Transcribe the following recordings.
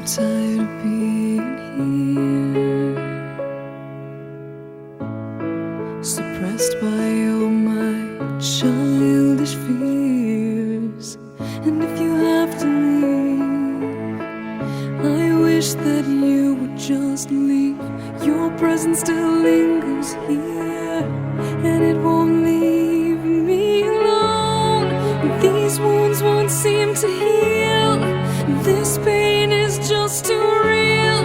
tired of being here, suppressed by all my childish fears. And if you have to leave, I wish that you would just leave. Your presence still lingers here, and it won't leave me alone. These wounds won't seem to heal. This pain is just too real.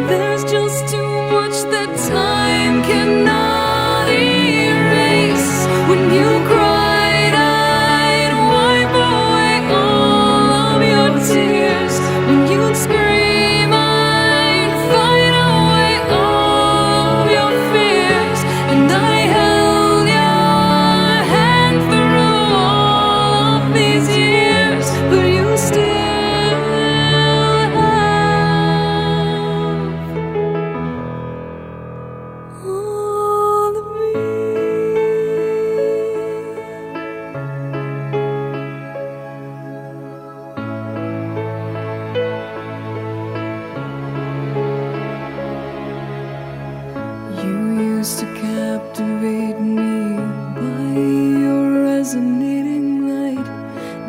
There's just too much that time cannot erase. When you cried, I'd wipe away all of your tears. When you'd scream, I'd fight away all of your fears. And I held your hand through all of these years, but you still all of me. You used to captivate me by your resonating light.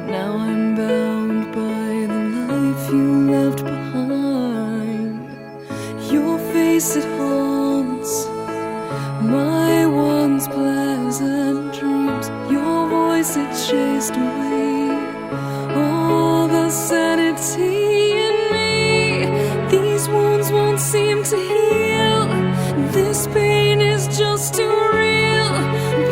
Now I'm bound by the life you left behind. Your face, it haunts my once pleasant dreams. Your voice, it chased away all the sanity in me. These wounds won't seem to heal. This pain is just too real.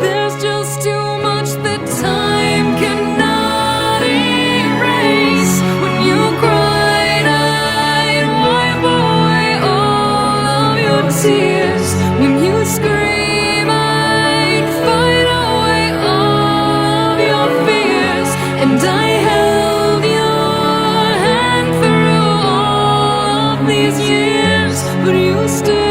There's just too much that time cannot erase. When you cried, I'd wipe away all of your tears. When you scream, I'd fight away all of your fears. And I held your hand through all of these years, but you still